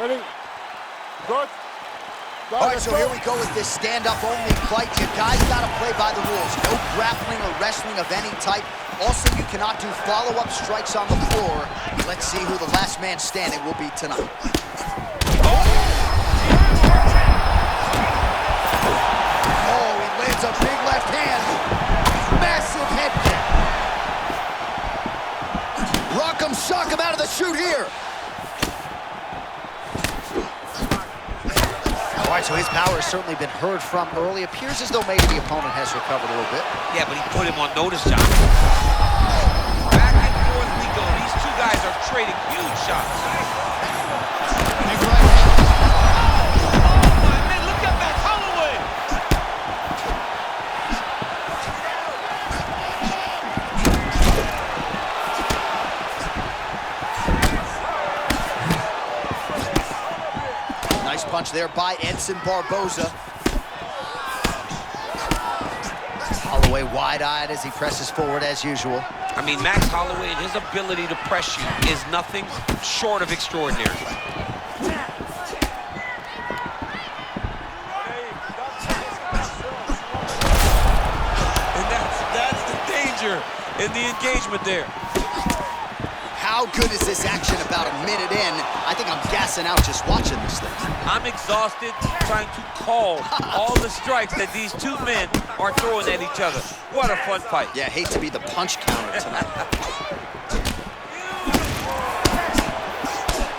Ready? Good. All right, so here we go with this stand-up only fight. You guys gotta play by the rules. No grappling or wrestling of any type. Also, you cannot do follow-up strikes on the floor. Let's see who the last man standing will be tonight. Oh, he lands a big left hand. Massive head kick. Rock 'em, shock 'em out of the chute here. All right, so his power has certainly been heard from early. Appears as though maybe the opponent has recovered a little bit. Yeah, but he put him on notice, John. Back and forth we go. These two guys are trading huge shots. Big right hand. Oh, my man, look at Max Holloway. Nice punch there by Edson Barboza. Holloway wide-eyed as he presses forward as usual. I mean, Max Holloway and his ability to press you is nothing short of extraordinary. And that's the danger in the engagement there. How good is this action about a minute in? I think I'm gassing out just watching this thing. I'm exhausted trying to call all the strikes that these two men are throwing at each other. What a fun fight. Yeah, hate to be the punch counter tonight.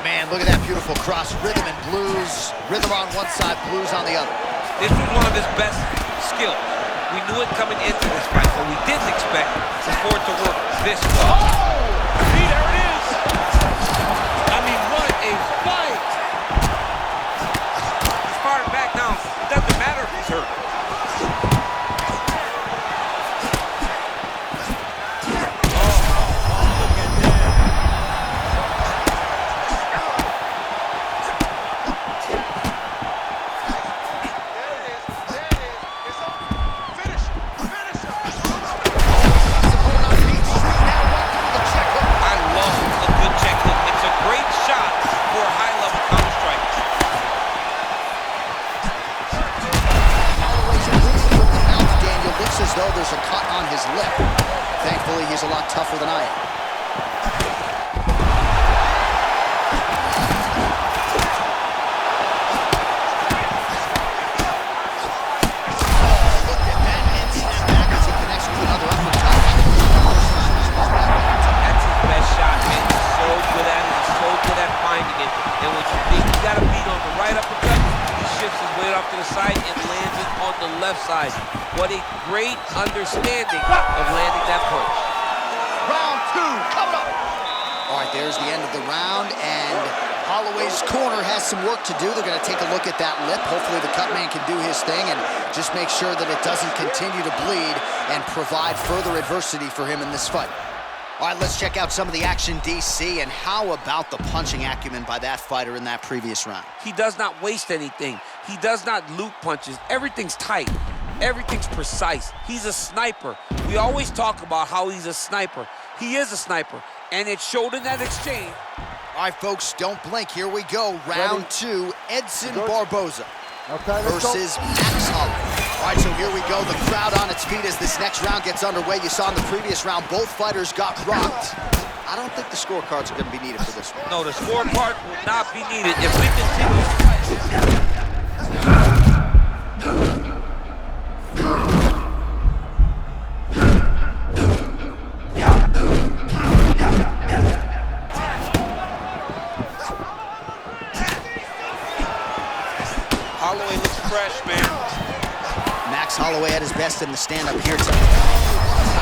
Man, look at that beautiful cross. Rhythm and blues. Rhythm on one side, blues on the other. This was one of his best skills. We knew it coming into this fight, but we didn't expect for it to work this well. See, there it is. I mean, what a fight. He's firing back now. It doesn't matter if he's hurt. Look at that. I love a good check hook. It's a great shot for a high-level counter strike. Holloway's bleeding from the mouth, Daniel. Looks as though there's a cut on his lip. Thankfully, he's a lot tougher than I am. Look at that head snap back as he connects with another uppercut. That's his best shot, man. He's so good at it. He's so good at finding it. And when you think you got a beat on the right uppercut, he shifts his weight off to the side and lands it on the left side. What a great understanding of landing that punch. Round two, coming up. All right, there's the end of the round, and Holloway's corner has some work to do. They're going to take a look at that lip. Hopefully the cut man can do his thing and just make sure that it doesn't continue to bleed and provide further adversity for him in this fight. All right, let's check out some of the action, DC, and how about the punching acumen by that fighter in that previous round? He does not waste anything. He does not loop punches. Everything's tight. Everything's precise. He's a sniper. We always talk about how he's a sniper. He is a sniper, and it showed in that exchange. All right, folks, don't blink. Here we go. Round two, Edson Barboza versus Max Holloway. All right, so here we go. The crowd on its feet as this next round gets underway. You saw in the previous round, both fighters got rocked. I don't think the scorecards are going to be needed for this one. No, the scorecard will not be needed if we continue. Holloway looks fresh, man. Max Holloway at his best in the stand-up here tonight.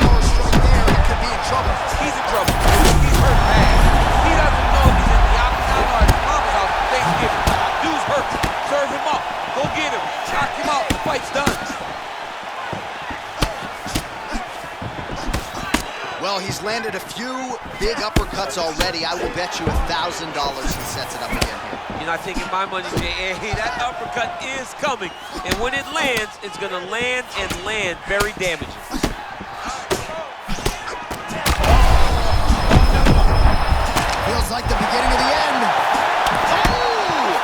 Power strike there, he could be in trouble. He's in trouble. He's hurt bad. He doesn't know if he's in the octagon or at his mama's house for Thanksgiving. Dude's hurt. Serve him up. Go get him. Knock him out. The fight's done. Well, he's landed a few big uppercuts already. I will bet you $1,000 he sets it up again here. You're not taking my money, Jay. Hey, that uppercut is coming. And when it lands, it's going to land and land very damaging. Feels like the beginning of the end. Oh!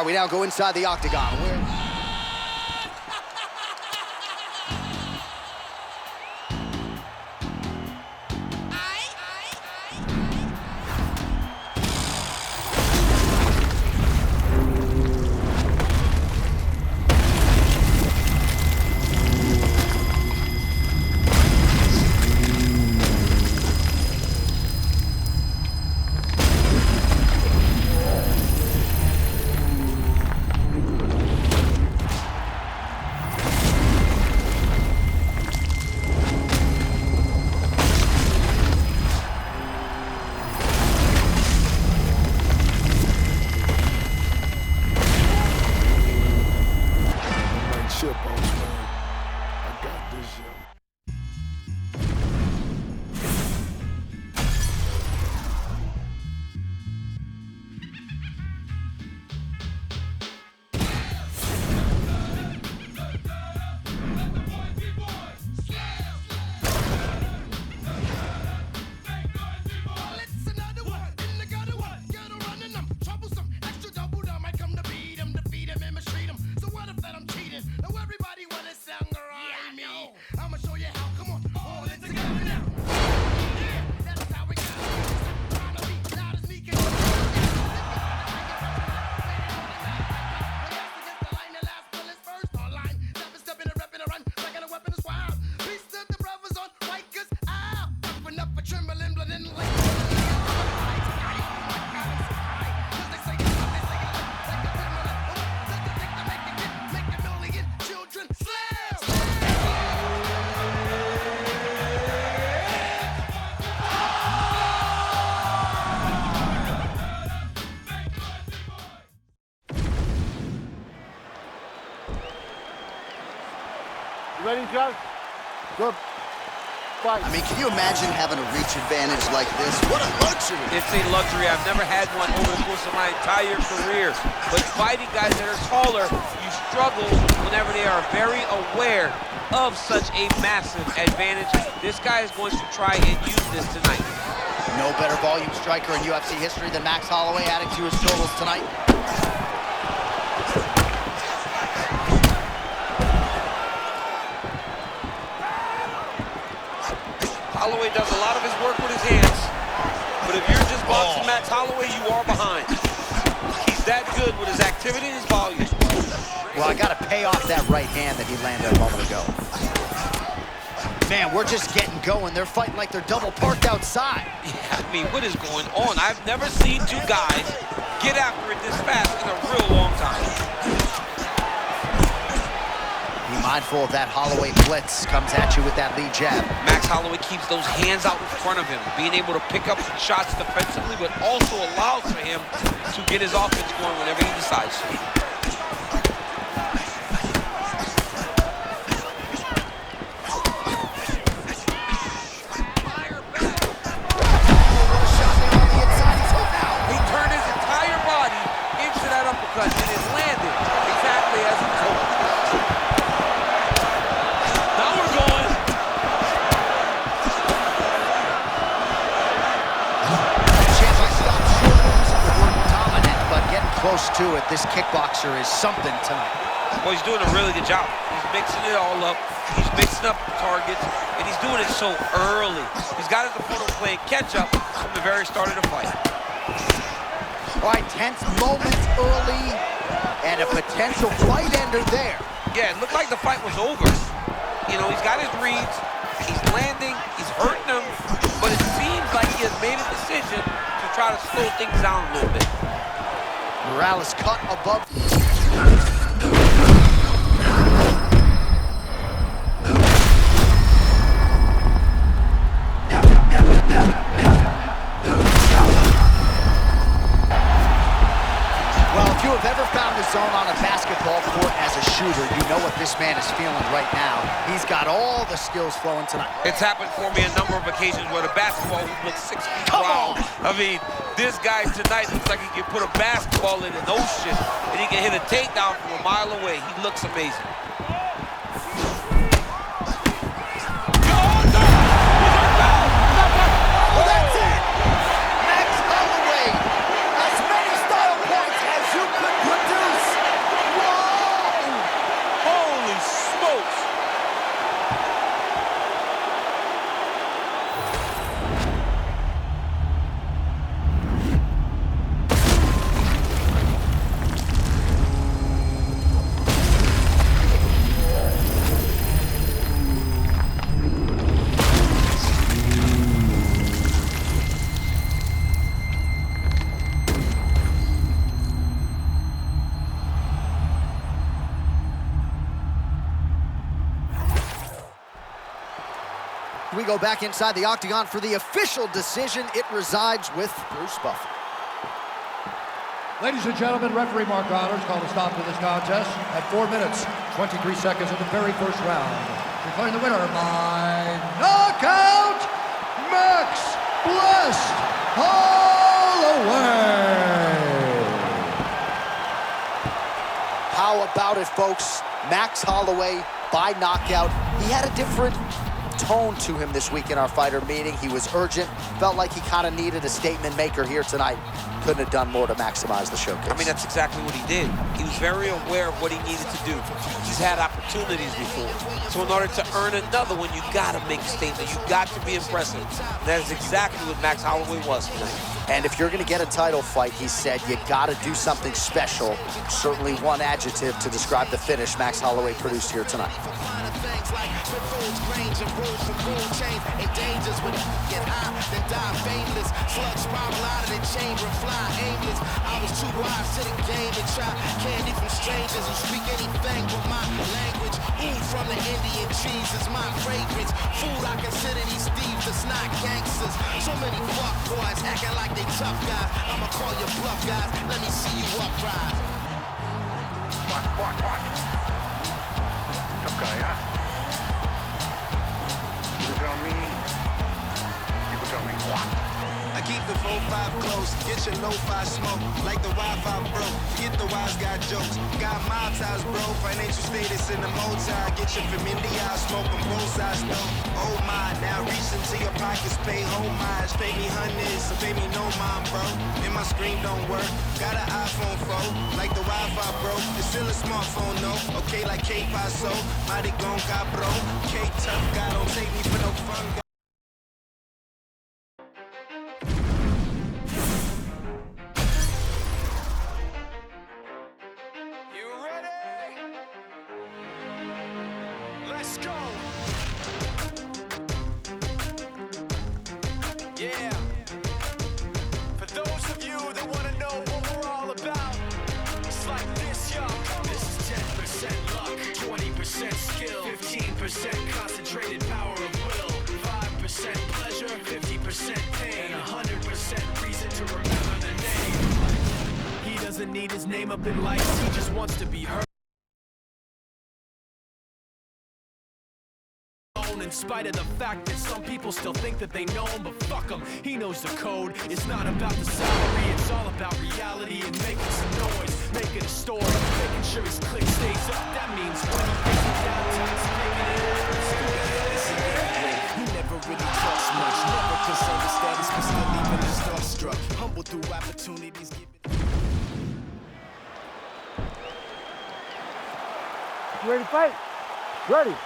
we now go inside the octagon. Ready, John? Good. Fight. I mean, can you imagine having a reach advantage like this? What a luxury. It's a luxury. I've never had one over the course of my entire career. But fighting guys that are taller, you struggle whenever they are very aware of such a massive advantage. This guy is going to try and use this tonight. No better volume striker in UFC history than Max Holloway, adding to his totals tonight. Holloway does a lot of his work with his hands, but if you're just boxing Max Holloway, you are behind. He's that good with his activity and his volume. Well, I gotta pay off that right hand that he landed a moment ago. Man, we're just getting going. They're fighting like they're double parked outside. Yeah, I mean, what is going on? I've never seen two guys get after it this fast in a real long time. Be mindful of that Holloway blitz. Comes at you with that lead jab. Max Holloway keeps those hands out in front of him, being able to pick up shots defensively, but also allows for him to get his offense going whenever he decides to. He turned his entire body into that uppercut, and it landed exactly as he told. Close to it. This kickboxer is something tonight. Well, he's doing a really good job. He's mixing it all up. He's mixing up targets, and he's doing it so early. He's got his opponent playing catch-up from the very start of the fight. All right, tense moments early, and a potential fight ender there. Yeah, it looked like the fight was over. You know, he's got his reads, he's landing, he's hurting them, but it seems like he has made a decision to try to slow things down a little bit. Morales cut above. Well, if you have ever found the zone on a basketball court as a shooter, you know what this man is feeling right now. He's got all the skills flowing tonight. It's happened for me a number of occasions where the basketball looks 6 feet wild. I mean, this guy tonight looks like he can put a basketball in an ocean and he can hit a takedown from a mile away. He looks amazing. Oh, that's it! Max Holloway, as many style points as you could produce. We go back inside the octagon for the official decision. It resides with Bruce Buffer. Ladies and gentlemen, referee Mark Honors called a stop to this contest at 4 minutes, 23 seconds of the very first round. Declaring the winner by knockout, Max Blessed Holloway. How about it, folks? Max Holloway by knockout. He had a different tone to him this week in our fighter meeting. He was urgent, felt like he kind of needed a statement maker here tonight. Couldn't have done more to maximize the showcase. I mean, that's exactly what he did. He was very aware of what he needed to do. He's had opportunities before. So in order to earn another one, you gotta make a statement. You got to be impressive. And that is exactly what Max Holloway was tonight. And if you're gonna get a title fight, he said, you gotta do something special. Certainly one adjective to describe the finish Max Holloway produced here tonight. I was too wise to the game and try candy from strangers who speak anything but my language. Ooh, from the Indian cheese is my fragrance. Food, I consider these thieves, it's not gangsters. So many fuck boys acting like they tough guys. I'ma call you bluff, guys. Let me see you uprise. What? Tough guy, huh? You can tell me. You can tell me what? I keep the 4-5 close, get your lo-fi smoke, like the Wi-Fi broke, forget the wise guy jokes, got mob ties bro, financial status in the multi, get you from India, smoke on both sides though, oh my, now reach into your pockets, pay homage, pay me hundreds, so pay me no mind bro, and my screen don't work, got an iPhone 4, like the Wi-Fi broke, it's still a smartphone no, okay like K-Paso, mighty gon' got bro, K-Tough guy, don't take me for no fun guy. Let's go. Yeah. For those of you that want to know what we're all about, it's like this, yo. This is 10% luck, 20% skill, 15% concentrated power of will, 5% pleasure, 50% pain, and 100% reason to remember the name. He doesn't need his name up in lights, he just wants to be heard. In spite of the fact that some people still think that they know him, but fuck him, he knows the code. It's not about the salary, it's all about reality and making some noise, making a story, making sure his click stays up. That means when he makes it downtown, making it he never really talks much, never concerned with status, but still leaving his starstruck. Humble through opportunities given. You ready to fight? Ready.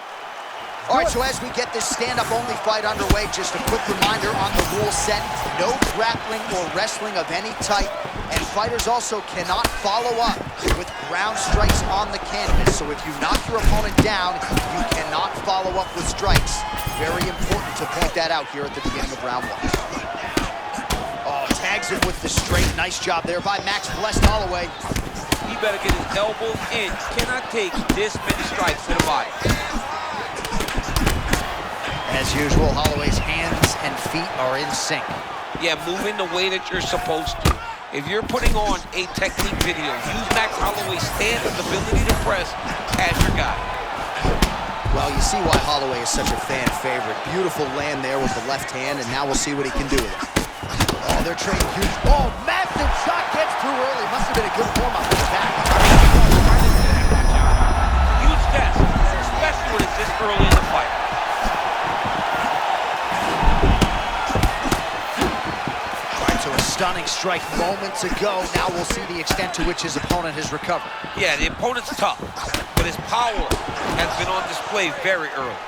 All right, so as we get this stand-up-only fight underway, just a quick reminder on the rule set. No grappling or wrestling of any type, and fighters also cannot follow up with ground strikes on the canvas. So if you knock your opponent down, you cannot follow up with strikes. Very important to point that out here at the beginning of round one. Oh, tags him with the straight. Nice job there by Max Blessed Holloway. He better get his elbows in. Cannot take this many strikes to the body. As usual, Holloway's hands and feet are in sync. Yeah, moving the way that you're supposed to. If you're putting on a technique video, use Max Holloway's stance and ability to press as your guy. Well, you see why Holloway is such a fan favorite. Beautiful land there with the left hand, and now we'll see what he can do with it. Oh, they're trading huge. Oh, massive shot gets through early. Must have been a good warm-up for the back. Huge test, especially when it's this early in the fight. Stunning strike moments ago. Now we'll see the extent to which his opponent has recovered. Yeah, the opponent's tough, but his power has been on display very early.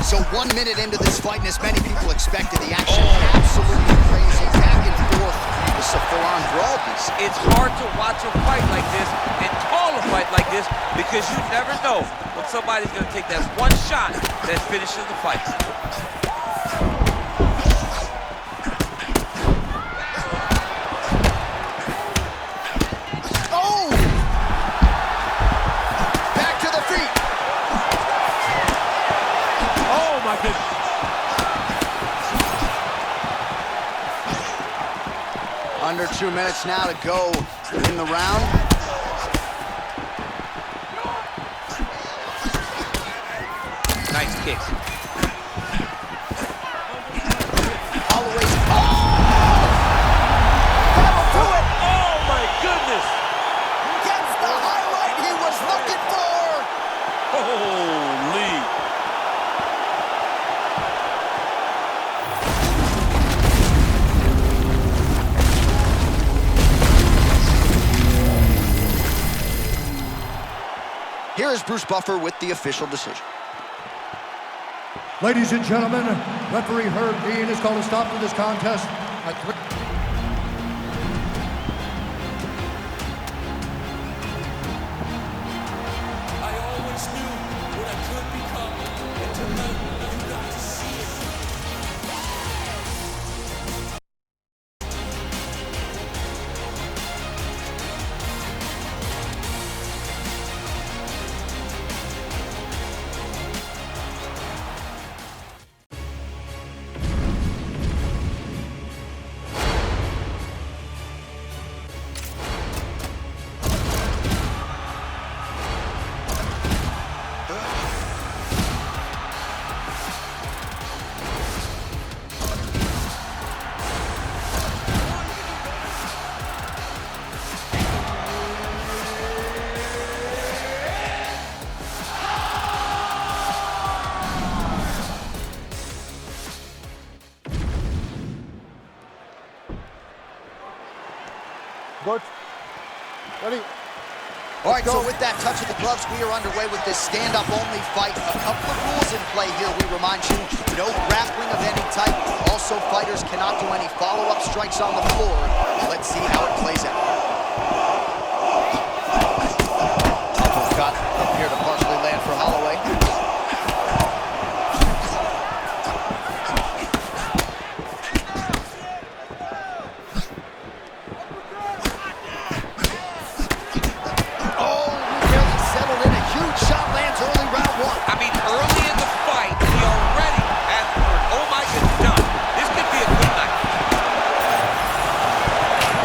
So 1 minute into this fight, and as many people expected, the action absolutely crazy. Back and forth. It's a full-on brawl piece. It's hard to watch a fight like this and call a fight like this because you never know when somebody's going to take that one shot that finishes the fight. Under 2 minutes now to go in the round. Nice kicks. Holloway's, oh! That'll do it! Oh my goodness! Gets the highlight he was looking for! Holy! Here is Bruce Buffer with the official decision. Ladies and gentlemen, referee Herb Dean has called a stop to this contest at 3. I always knew what I could become, and tonight you got to see it. Coach. Ready? All right, so with that touch of the gloves, we are underway with this stand-up only fight. A couple of rules in play here, we remind you. No grappling of any type. Also, fighters cannot do any follow-up strikes on the floor. Let's see how it plays out. Uppercut up here to partially land for Holloway. I mean, early in the fight, he already has heard, oh my goodness, John, this could be a good night.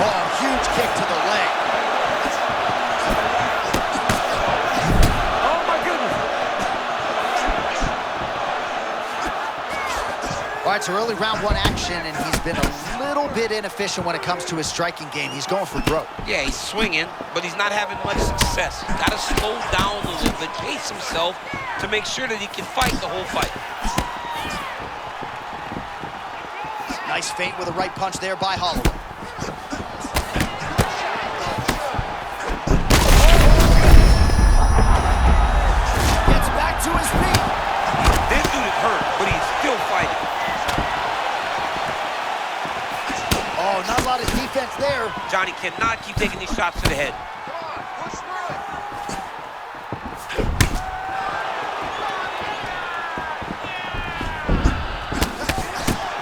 Oh, huge kick to the leg. Oh, my goodness. All right, so early round one action, and he's been a little bit inefficient when it comes to his striking game. He's going for broke. Yeah, he's swinging, but he's not having much success. He's got to slow down a little bit, pace himself to make sure that he can fight the whole fight. Nice feint with a right punch there by Holloway. Gets back to his feet. This dude is hurt, but he's still fighting. Oh, not a lot of defense there. Johnny cannot keep taking these shots to the head.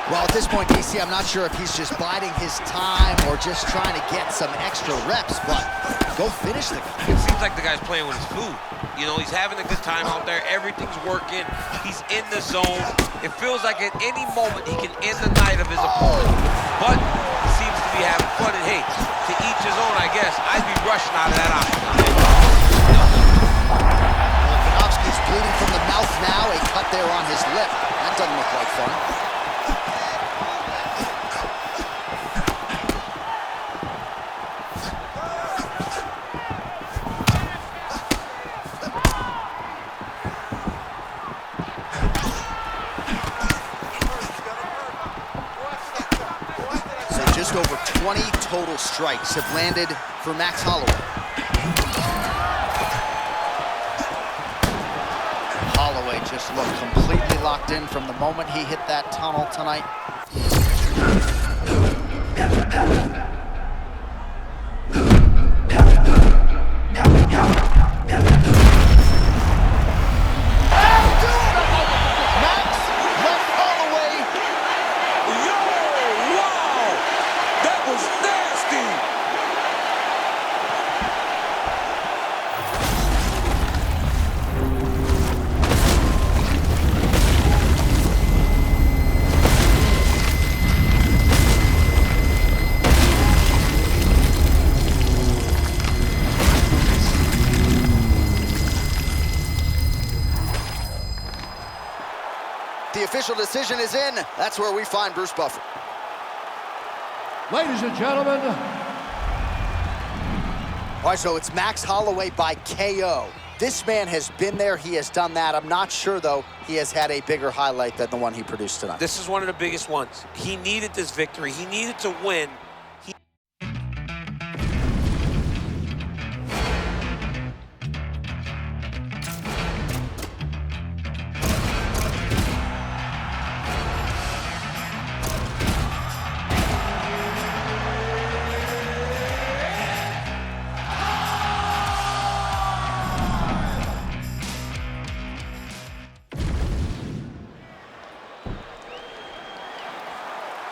Well, at this point, DC, I'm not sure if he's just biding his time or just trying to get some extra reps, but go finish the guy. It seems like the guy's playing with his food. You know, he's having a good time out there. Everything's working. He's in the zone. It feels like at any moment he can end the night of his opponent. But he seems to be having fun. And hey, to each his own, I guess. I'd be rushing out of that option. Volkanovski's bleeding from the mouth now. A cut there on his lip. That doesn't look like fun. Just over 20 total strikes have landed for Max Holloway. Holloway just looked completely locked in from the moment he hit that tunnel tonight. The official decision is in. That's where we find Bruce Buffer. Ladies and gentlemen. All right, so it's Max Holloway by KO. This man has been there. He has done that. I'm not sure, though, he has had a bigger highlight than the one he produced tonight. This is one of the biggest ones. He needed this victory. He needed to win.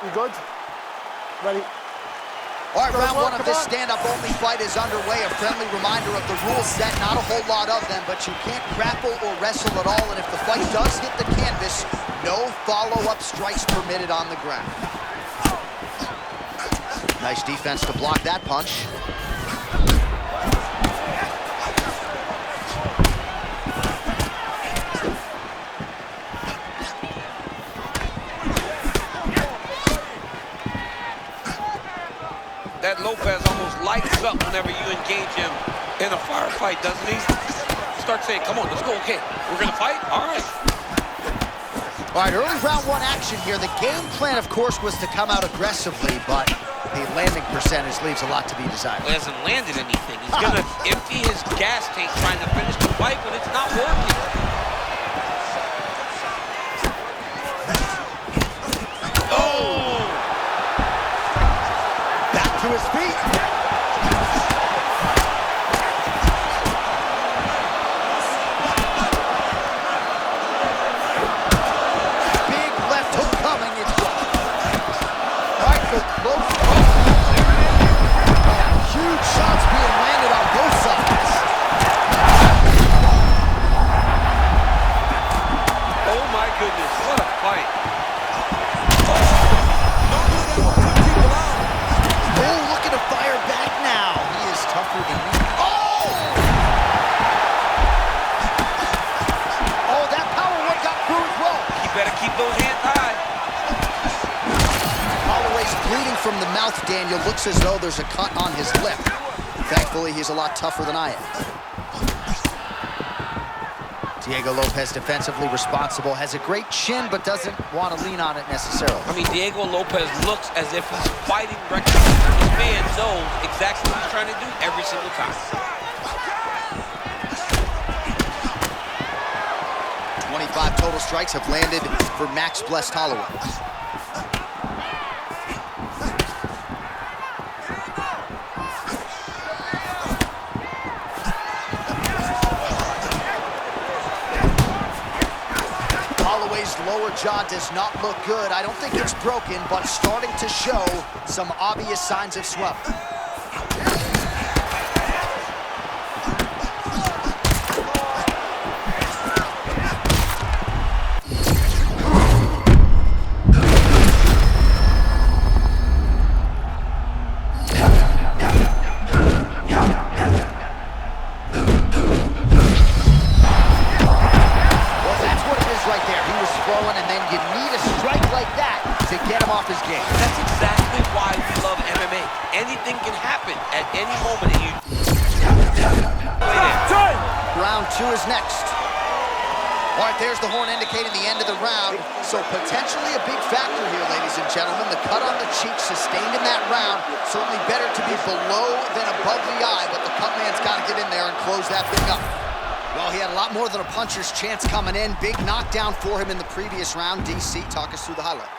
You good? Ready? All right, round one of this stand-up-only fight is underway. A friendly reminder of the rules set. Not a whole lot of them, but you can't grapple or wrestle at all. And if the fight does hit the canvas, no follow-up strikes permitted on the ground. Nice defense to block that punch. That Lopez almost lights up whenever you engage him in a firefight, doesn't he? Start saying, come on, let's go, okay. We're gonna fight, all right. All right, early round one action here. The game plan, of course, was to come out aggressively, but the landing percentage leaves a lot to be desired. He hasn't landed anything. He's gonna empty his gas tank trying to finish the fight, but it's not working. To his feet. Big left hook coming. It's blocked. All right, so close. Huge shots being landed on both sides. Oh my goodness, what a fight. Fire back now. He is tougher than me. Oh, that power one got through as well. You better keep those hands high. Holloway's bleeding from the mouth, Daniel. Looks as though there's a cut on his lip. Thankfully, he's a lot tougher than I am. Diego Lopez defensively responsible, has a great chin, but doesn't want to lean on it necessarily. I mean, Diego Lopez looks as if he's fighting recklessly. This man knows exactly what he's trying to do every single time. 25 total strikes have landed for Max Blessed Holloway. Holloway's lower jaw does not look good. I don't think it's broken, but starting to show some obvious signs of swelling. That's exactly why we love MMA. Anything can happen at any moment. Round two is next. All right, there's the horn indicating the end of the round. So potentially a big factor here, ladies and gentlemen. The cut on the cheek sustained in that round. Certainly better to be below than above the eye, but the cut man's got to get in there and close that thing up. Well, he had a lot more than a puncher's chance coming in. Big knockdown for him in the previous round. DC, talk us through the highlight.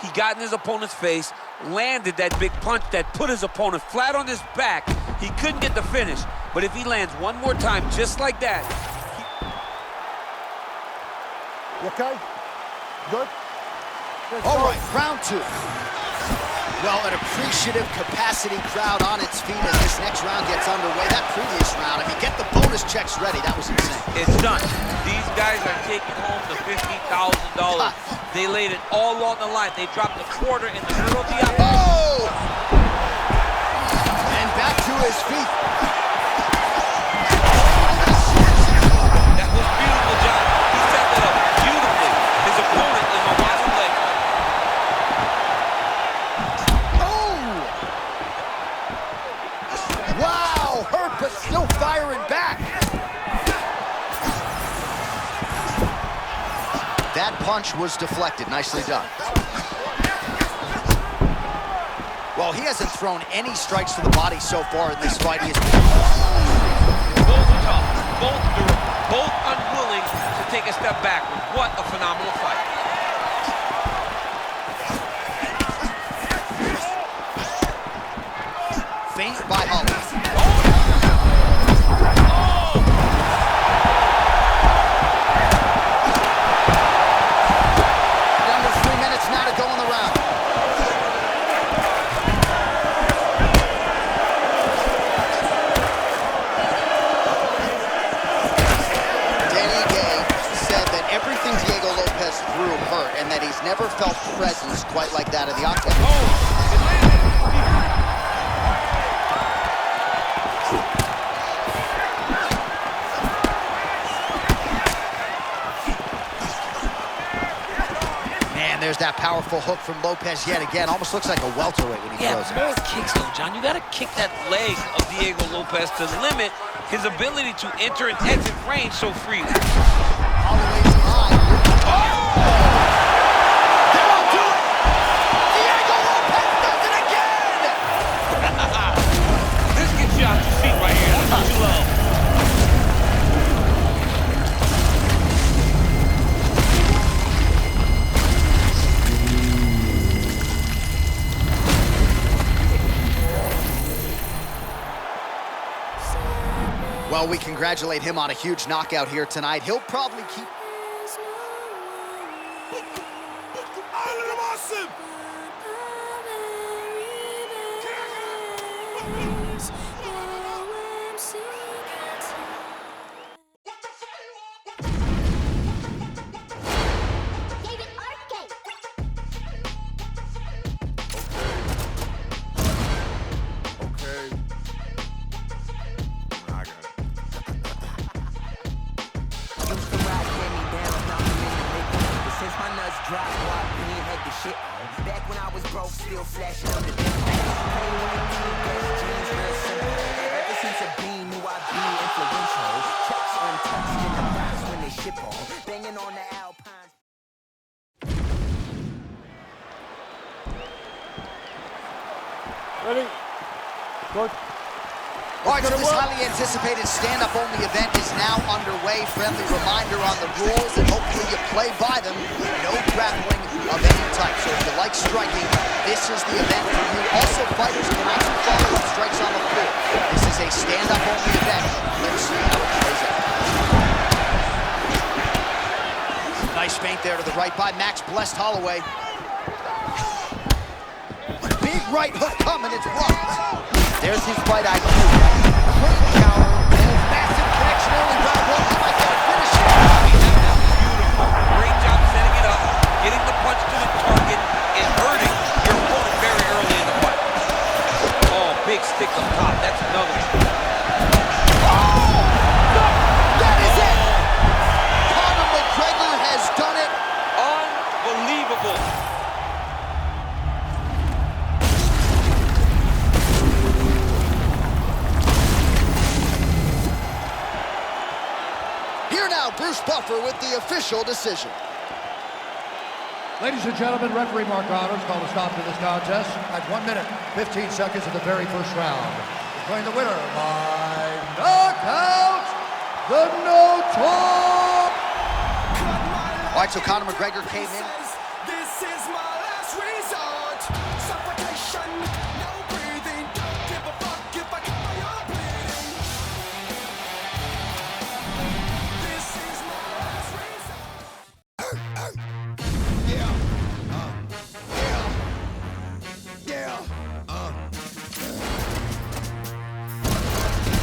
He got in his opponent's face, landed that big punch that put his opponent flat on his back. He couldn't get the finish, but if he lands one more time just like that... You okay? Good? All right, round two. Well, an appreciative capacity crowd on its feet as this next round gets underway. That previous round, I mean, get the bonus checks ready. That was insane. It's done. These guys are taking home the $50,000. They laid it all on the line. They dropped a quarter in the middle of the aisle. Oh! And back to his feet. That was beautiful, John. He set that up beautifully. His opponent that punch was deflected. Nicely done. Well, he hasn't thrown any strikes to the body so far in this fight. He is... Both tough, both durable, both unwilling to take a step backward. What a phenomenal fight. Feint by Holloway. Under 3 minutes now to go in the round. Everything Diego Lopez threw hurt, and that he's never felt presence quite like that of the octagon. Man, there's that powerful hook from Lopez yet again. Almost looks like a welterweight when he throws it. More kicks though, John. You got to kick that leg of Diego Lopez to limit his ability to enter and exit range so freely. Holloway's high. Oh! They won't do it! Diego Lopez does it again! This gets you out your seat right here. That's what you love. Well, we congratulate him on a huge knockout here tonight. He'll probably keep... Back when I was broke, still flashing on the deck. Ever since a bean knew I'd be influential. Checks untouched in the box when they ship on. Banging on the Alpines. Ready? Good. All right, so this highly anticipated stand-up-only event is now underway. Friendly reminder on the rules, and hopefully you play by them. No grappling of any type. So if you like striking, this is the event for you. Also, fighters cannot do follow-up strikes on the floor. This is a stand-up-only event. Let's see how it plays out. Nice feint there to the right by Max Blessed Holloway. Big right hook coming, it's blocked. There's his fight IQ. Great counter, and a massive connection early round one. He might get a finish. Beautiful. Great job setting it up, getting the punch to the target, and hurting your opponent very early in the fight. Oh, big stick up top. That's another one. That is it! Conor McGregor has done it. Unbelievable. Here now, Bruce Buffer with the official decision. Ladies and gentlemen, referee Mark Honors called a stop to this contest at 1 minute, 15 seconds of the very first round. Declaring the winner by knockout, the No-Talk. All right, so Conor McGregor came in. This is my last resort. Suffocation, no breathing. Don't give a fuck if I call your bleeding. This is my last resort.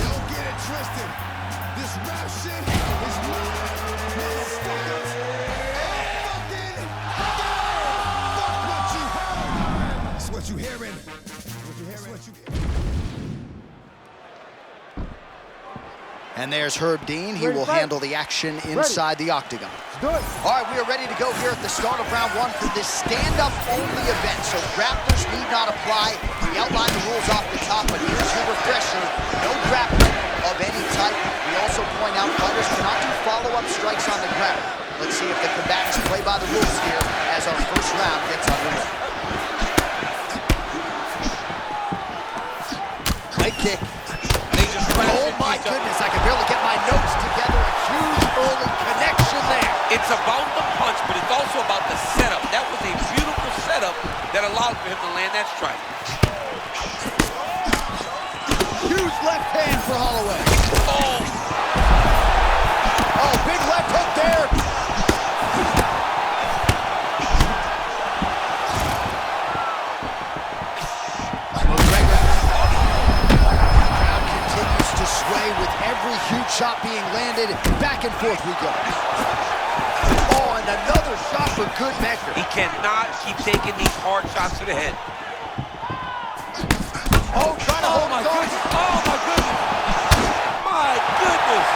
Don't get it twisted. This rap shit is motherfuckers. Fuck what you heard. That's what you hearing. And there's Herb Dean. He will handle the action inside the octagon. Good. All right, we are ready to go here at the start of round one for this stand-up-only event. So grapplers need not apply. We outlined the rules off the top, but here's your refresher. No grappling of any type. We also point out fighters cannot do follow-up strikes on the ground. Let's see if the combatants play by the rules here as our first round gets underway. Leg kick. Oh my goodness, I can barely get my notes together. A huge early connection there. It's about the punch, but it's also about the setup. That was a beautiful setup that allowed for him to land that strike. Huge left hand for Holloway. Oh, big left hook there. Crowd continues to sway with every huge shot being landed. Back and forth we go. Oh, and another shot for good measure. He cannot keep taking these hard shots to the head. Oh, trying to hold his own. Oh, my goodness. My goodness.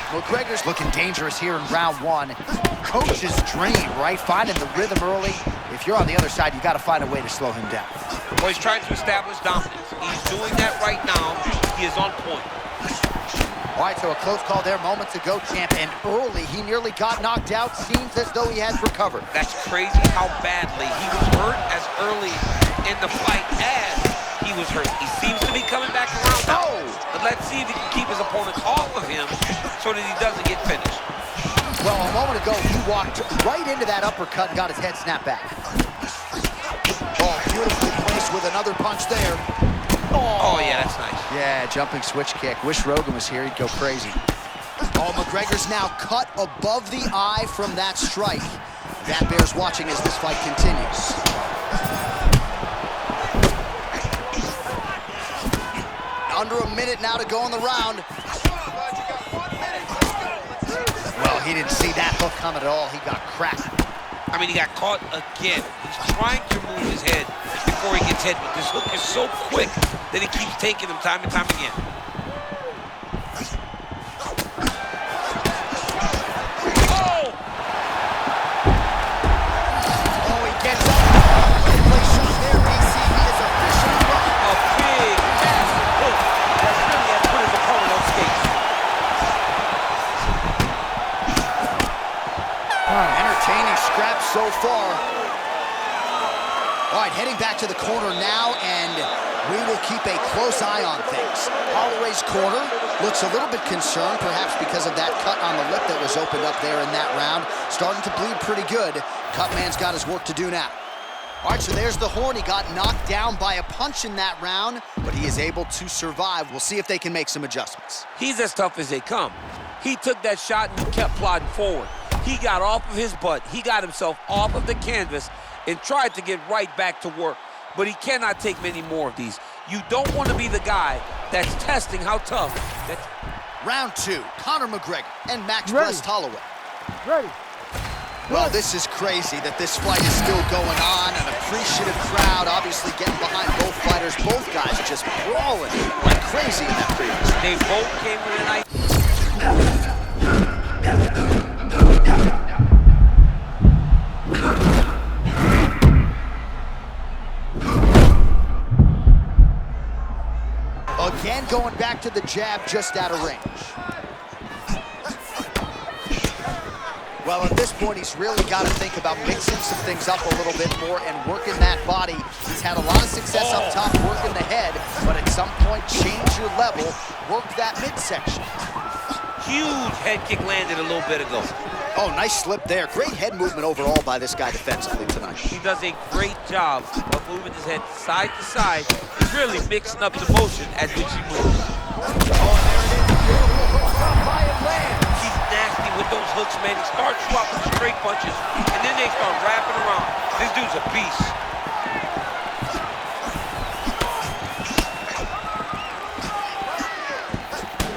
McGregor's looking dangerous here in round one. Coach's dream, right? Finding the rhythm early. If you're on the other side, you got to find a way to slow him down. Well, he's trying to establish dominance. He's doing that right now. He is on point. All right, so a close call there moments ago, champ. And early, he nearly got knocked out. Seems as though he has recovered. That's crazy how badly he was hurt as early in the fight as he was hurt. He seems to be coming back around now. But let's see if he can keep his opponent off of him so that he doesn't get finished. Well, a moment ago, he walked right into that uppercut and got his head snapped back. Oh, beautifully placed with another punch there. Oh, yeah, that's nice. Yeah, jumping switch kick. Wish Rogan was here, he'd go crazy. Oh, McGregor's now cut above the eye from that strike. That bears watching as this fight continues. Under a minute now to go in the round. Well, he didn't see that hook coming at all. He got cracked. I mean, he got caught again. He's trying to move his head before he gets hit, but this hook is so quick that he keeps taking him time and time again. Oh! Oh, he gets up. Great play shot there, BC. He is officially run. A big, massive hook that really has put his opponent on skates. Entertaining scrap so far. All right, heading back to the corner now, and we will keep a close eye on things. Holloway's corner looks a little bit concerned, perhaps because of that cut on the lip that was opened up there in that round. Starting to bleed pretty good. Cutman's got his work to do now. All right, so there's the horn. He got knocked down by a punch in that round, but he is able to survive. We'll see if they can make some adjustments. He's as tough as they come. He took that shot and he kept plodding forward. He got off of his butt. He got himself off of the canvas and tried to get right back to work. But he cannot take many more of these. You don't want to be the guy that's testing how tough. Round two, Conor McGregor and Max West Holloway. Ready. Well, this is crazy that this fight is still going on. An appreciative crowd obviously getting behind both fighters. Both guys just brawling like crazy in that previous. They both came to the night. Again, going back to the jab just out of range. Well, at this point, he's really got to think about mixing some things up a little bit more and working that body. He's had a lot of success up top, working the head, but at some point, change your level, work that midsection. Huge head kick landed a little bit ago. Oh, nice slip there. Great head movement overall by this guy defensively tonight. He does a great job of moving his head side to side. He's really mixing up the motion at which he moves. Oh, there it is. Beautiful hook shot by him lands. He's nasty with those hooks, man. He starts you out with straight punches, and then they start wrapping around. This dude's a beast.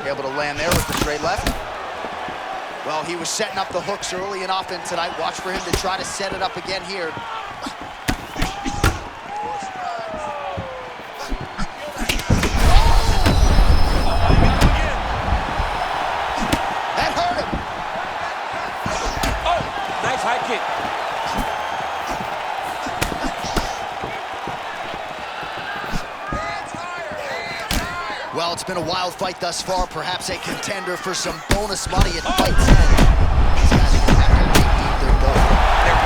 Able to land there with the straight left. Well, he was setting up the hooks early and often tonight. Watch for him to try to set it up again here. wild fight thus far, perhaps a contender for some bonus money at fight 10. These guys are gonna have to dig deep. They're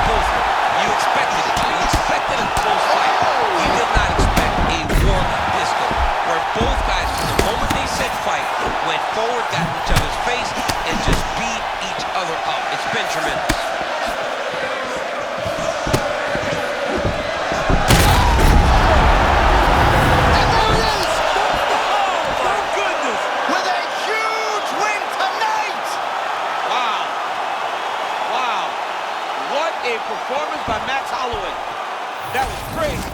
both. You expected it. You expected a close fight. You did not expect a war like this, though, where both guys, from the moment they said fight, went forward, got in each other's face, and just beat each other up. It's been tremendous. A performance by Max Holloway. That was crazy.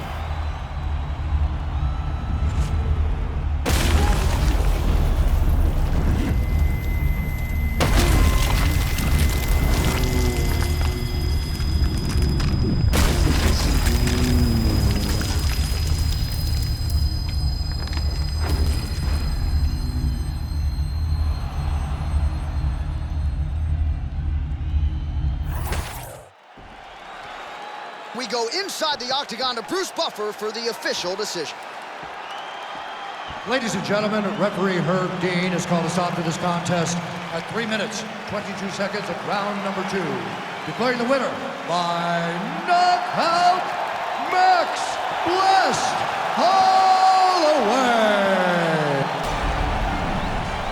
We go inside the octagon to Bruce Buffer for the official decision. Ladies and gentlemen, referee Herb Dean has called a stop to this contest at 3 minutes, 22 seconds of round number 2. Declaring the winner by knockout, Max Blessed Holloway.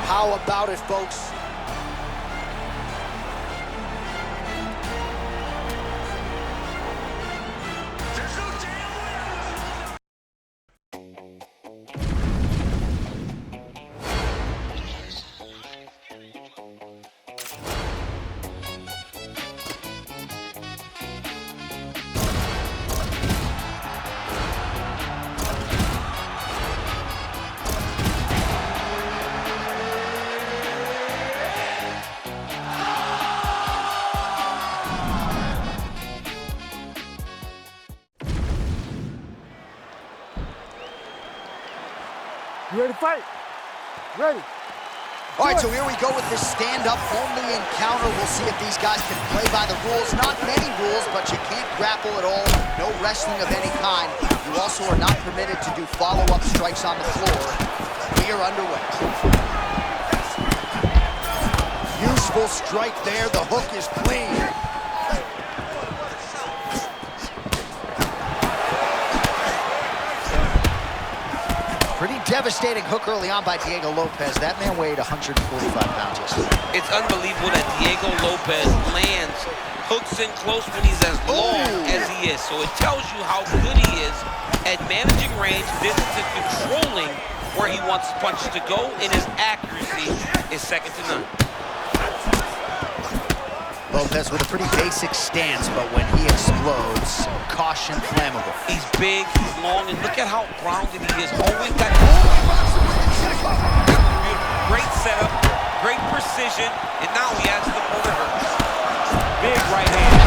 How about it, folks? You ready to fight? Ready. All right, so here we go with this stand-up only encounter. We'll see if these guys can play by the rules. Not many rules, but you can't grapple at all. No wrestling of any kind. You also are not permitted to do follow-up strikes on the floor. We are underway. Useful strike there. The hook is clean. Pretty devastating hook early on by Diego Lopez. That man weighed 145 pounds yesterday. It's unbelievable that Diego Lopez lands hooks in close when he's as long as he is. So it tells you how good he is at managing range, distance, and controlling where he wants his punches to go, and his accuracy is second to none. Lopez with a pretty basic stance, but when he explodes, caution flammable. He's big, he's long, and look at how grounded he is. Always got great setup, great precision, and now he adds the corner hurts. Big right hand.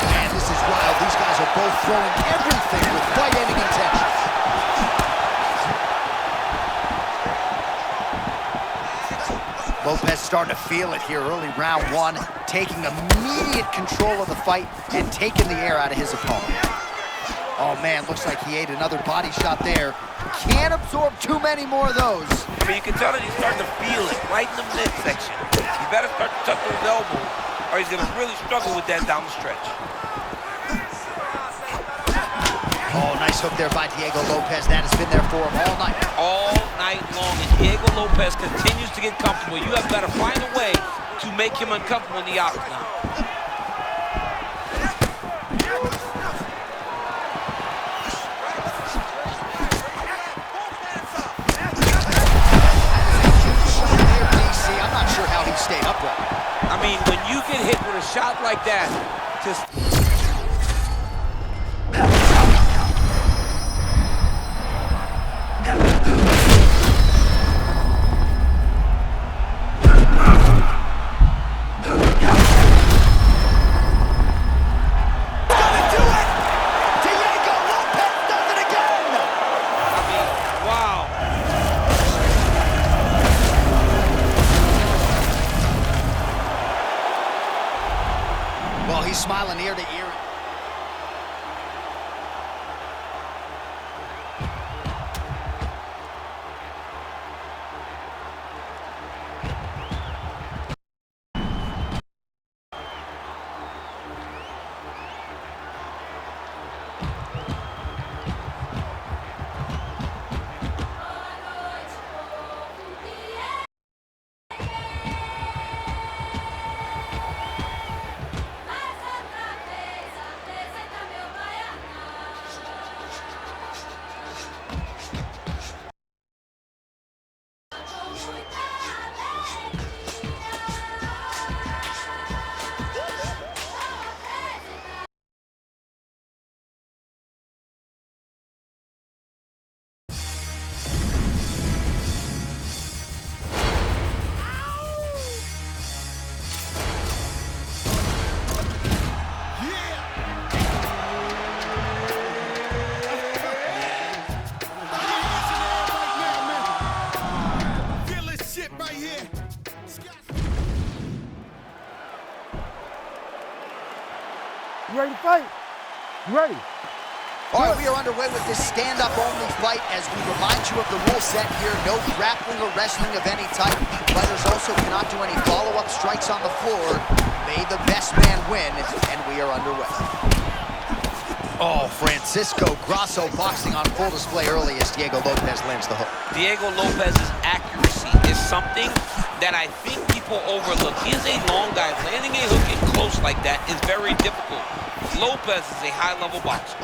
Man, this is wild. These guys are both throwing everything with fight-ending intentions. Lopez starting to feel it here early round one, taking immediate control of the fight and taking the air out of his opponent. Oh man, looks like he ate another body shot there. Can't absorb too many more of those. I mean, you can tell that he's starting to feel it right in the midsection. You better start to tuck those elbows, or he's gonna really struggle with that down the stretch. Oh, nice hook there by Diego Lopez. That has been there for him all night. All night long, and Diego Lopez continues to get comfortable. You have got to find a way to make him uncomfortable in the octagon. I'm not sure how he stayed upright. I mean, when you get hit with a shot like that, just... Well, he's smiling ear to ear. right here. You ready to fight? You ready? All right, we are underway with this stand-up only fight as we remind you of the rule set here. No grappling or wrestling of any type. Fighters also cannot do any follow-up strikes on the floor. May the best man win, and we are underway. Oh, Francisco Grasso boxing on full display early as Diego Lopez lands the hook. Diego Lopez's accuracy is something that I think people overlook. He is a long guy. Landing a hook in close like that is very difficult. Lopez is a high-level boxer.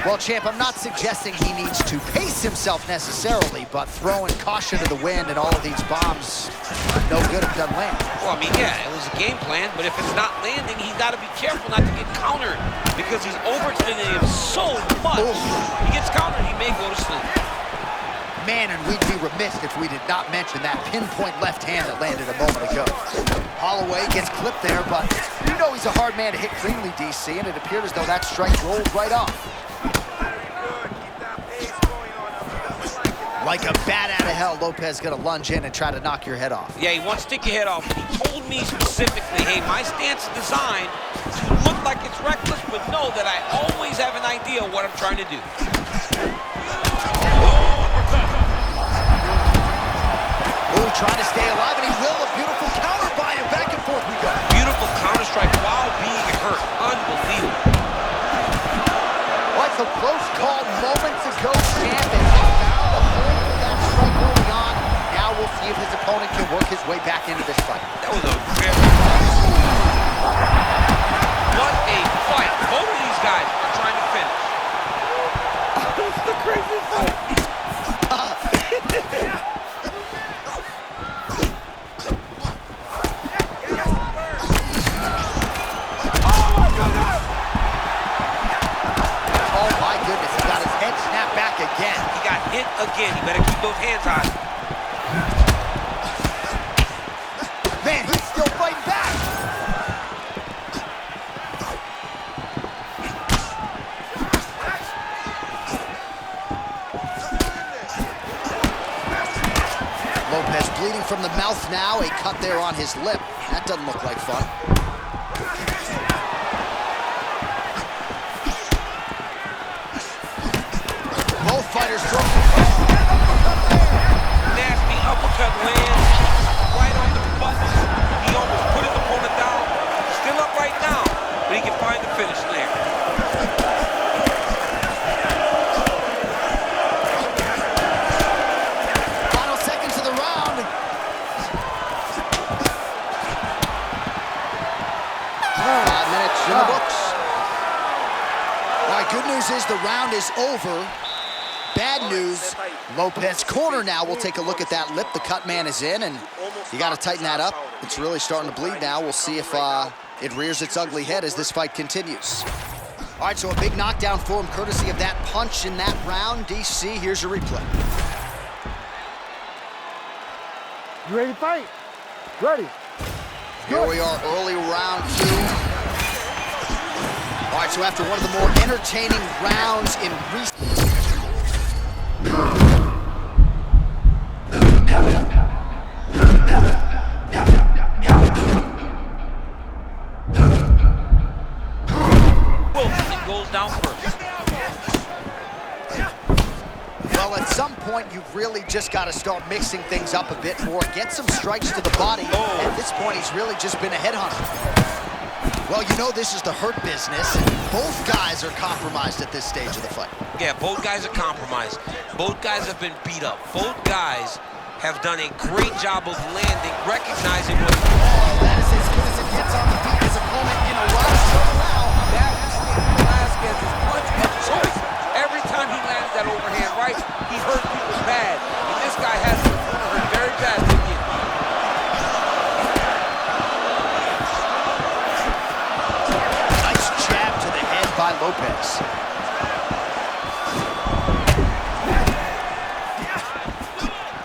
Well, champ, I'm not suggesting he needs to pace himself necessarily, but throwing caution to the wind and all of these bombs, no good if it doesn't land. Well, I mean, yeah, it was a game plan, but if it's not landing, he's got to be careful not to get countered because he's overextending him so much. Ooh. He gets countered, he may go to sleep. Man, and we'd be remiss if we did not mention that pinpoint left hand that landed a moment ago. Holloway gets clipped there, but you know he's a hard man to hit cleanly, DC, and it appeared as though that strike rolled right off. Like a bat out of hell, Lopez gonna lunge in and try to knock your head off. Yeah, he wants to stick your head off. He told me specifically, hey, my stance is designed to look like it's reckless, but know that I always have an idea of what I'm trying to do. Ooh, trying to stay alive, and he will. A beautiful counter by him. Back and forth we go. Beautiful counter strike while being hurt. Unbelievable. What's a close call moments ago, champ, and he found a hole for that strike early on. Now we'll see if his opponent can work his way back into this fight. That was a very... What a fight. Both of these guys are trying to finish. That's the craziest fight. Again. He got hit again. He better keep those hands high. Man, he's still fighting back. Lopez bleeding from the mouth now. A cut there on his lip. That doesn't look like fun. Both fighters throw. Nasty uppercut lands right on the button. He almost put his opponent down. Still up right now, but he can find the finish there. Final seconds of the round. 5 minutes in the books. All right, good news is the round is over. Bad news, Lopez corner now. We'll take a look at that lip. The cut man is in, and you got to tighten that up. It's really starting to bleed now. We'll see if it rears its ugly head as this fight continues. All right, so a big knockdown for him, courtesy of that punch in that round. DC, here's your replay. You ready to fight? Ready. Here we are, early round 2. All right, so after one of the more entertaining rounds in recent... Goes down first. Well, at some point, you've really just got to start mixing things up a bit more. Get some strikes to the body. At this point, he's really just been a headhunter. Well, you know this is the hurt business. Both guys are compromised at this stage of the fight. Yeah, both guys are compromised. Both guys have been beat up. Both guys have done a great job of landing, recognizing what... That is as good as it gets on the feet. His opponent in a lot of trouble now. That Velasquez's punch of choice. Every time he landed that overhand right, he hurt people bad. And this guy has his opponent hurt very bad again. Nice jab to the head by Lopez.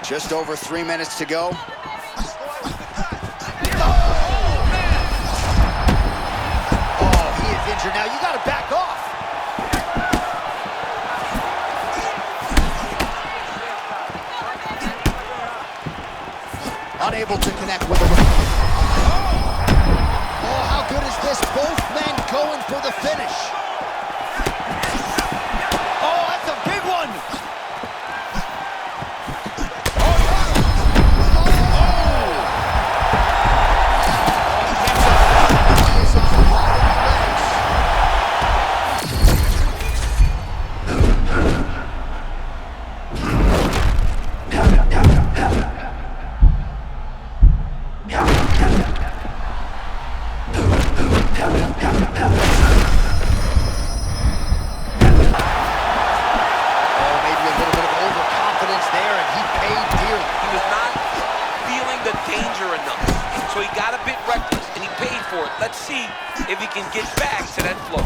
Just over 3 minutes to go. Oh, he is injured now. You got to back off. Unable to connect with the... Oh, how good is this? Both men going for the finish. Oh, that's a big one. So he got a bit reckless, and he paid for it. Let's see if he can get back to that flow.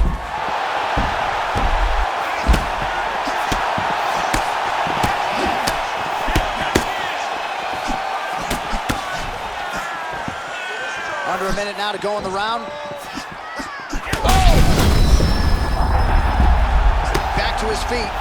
Under a minute now to go in the round. Back to his feet.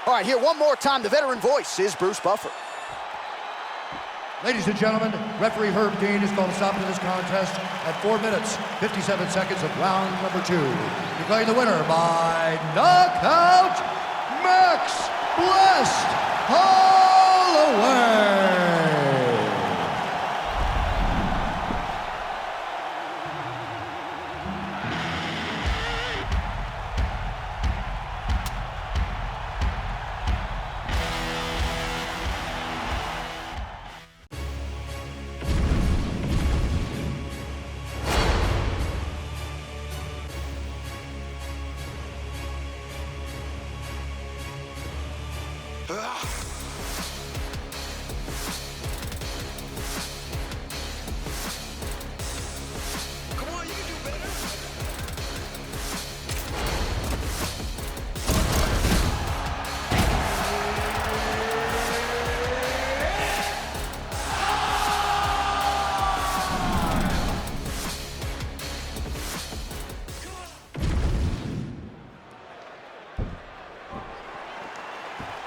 All right, here one more time. The veteran voice is Bruce Buffer. Ladies and gentlemen, referee Herb Dean has called a stop to this contest at 4 minutes, 57 seconds of round number 2. Declaring the winner by knockout, Max Blessed Holloway.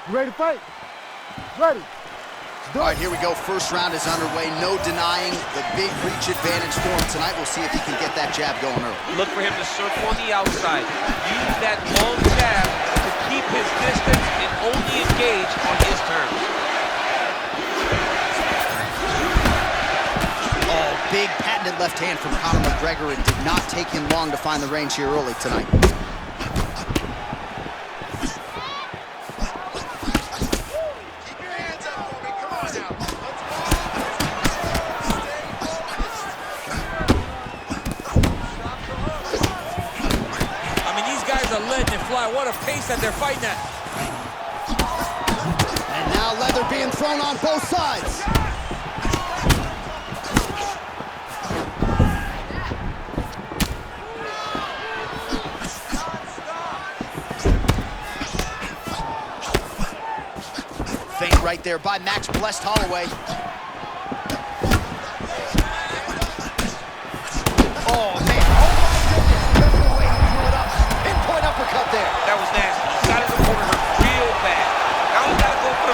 You ready to fight? Ready. All right, here we go. First round is underway. No denying the big reach advantage for him tonight. We'll see if he can get that jab going early. Look for him to circle on the outside. Use that long jab to keep his distance and only engage on his terms. Oh, big patented left hand from Conor McGregor. It did not take him long to find the range here early tonight. What a pace that they're fighting at. And now leather being thrown on both sides. Feint right there by Max Blessed Holloway. Oh, man. Uppercut there. That was nasty. He got it in the corner real bad. Now he got to go for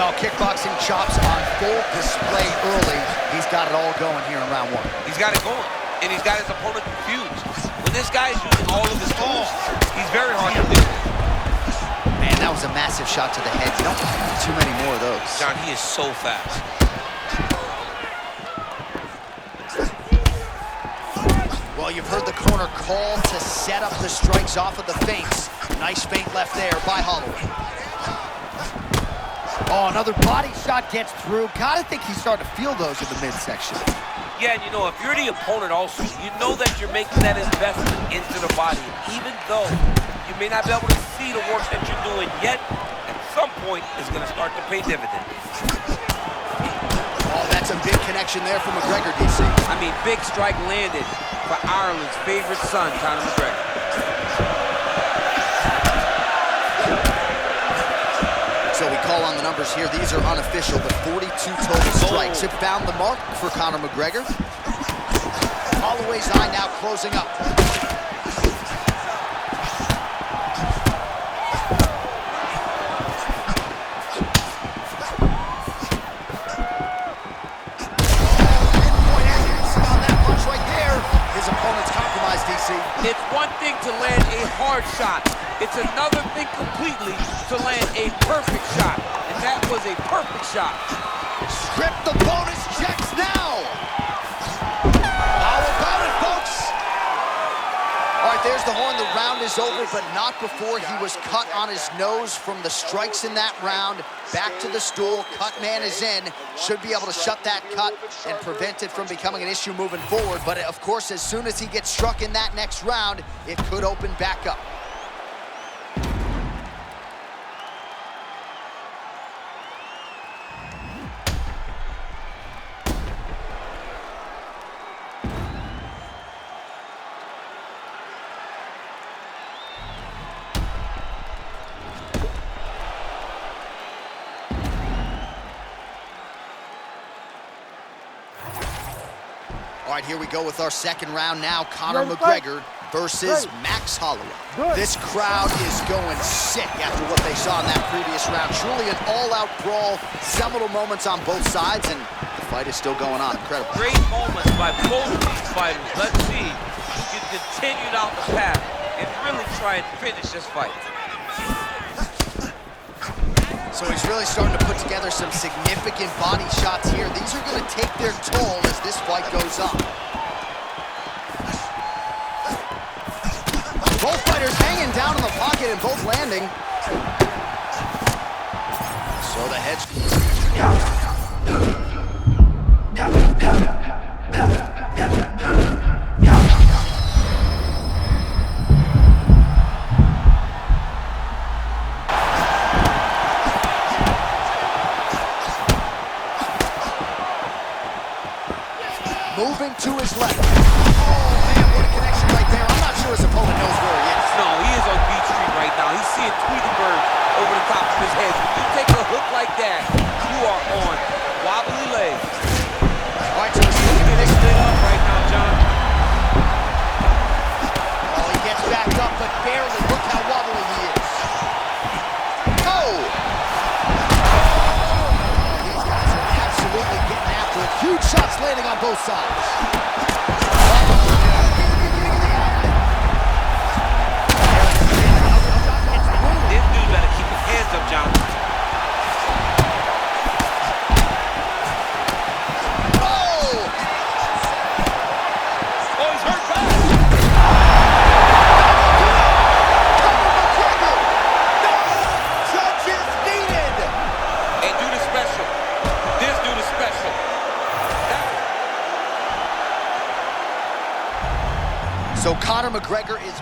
Well, kickboxing chops on full display early. He's got it all going here in round 1. He's got it going, and he's got his opponent confused. When this guy's using all of his tools, he's very hard to deal with. Man, that was a massive shot to the head. You don't need too many more of those. John, he is so fast. Well, you've heard the corner call to set up the strikes off of the feints. Nice feint left there by Holloway. Oh, another body shot gets through. Gotta think he's starting to feel those in the midsection. Yeah, and you know, if you're the opponent also, you know that you're making that investment into the body. Even though you may not be able to see the work that you're doing yet, at some point, it's gonna start to pay dividends. Oh, that's a big connection there from McGregor, DC. I mean, big strike landed for Ireland's favorite son, Conor McGregor. So we call on the numbers here. These are unofficial, but 42 total strikes have found the mark for Conor McGregor. Holloway's eye now closing up. It's one thing to land a hard shot. It's another thing completely to land a perfect shot. And that was a perfect shot. Strip the bonus checks now. How about it, folks? All right, there's the horn. The round is over, but not before he was cut on his nose from the strikes in that round. Back to the stool. Cut man is in. Should be able to shut that cut and prevent it from becoming an issue moving forward. But, of course, as soon as he gets struck in that next round, it could open back up. All right, here we go with our second round now. Conor McGregor versus Max Holloway. This crowd is going sick after what they saw in that previous round. Truly an all-out brawl, seminal moments on both sides, and the fight is still going on. Incredible. Great moments by both of these fighters. Let's see who can continue down the path and really try and finish this fight. So he's really starting to put together some significant body shots here. These are going to take their toll as this fight goes on. Both fighters hanging down in the pocket and both landing. So the heads... Moving to his left. Oh, man, what a connection right there. I'm not sure his opponent knows where he is. No, he is on Beach Street right now. He's seeing Tweetenberg over the top of his head. When you take a hook like that, you are on wobbly legs. All right, so he's looking at this split up right now, John. Oh, he gets backed up, but barely. Look how wobbly he is. Oh! These guys are absolutely getting after it. Huge shots landing on both sides. This dude better keep his hands up, John. Oh! Oh, he's hurt bad. Judges needed. Hey, dude is special. This dude is special. So Conor McGregor is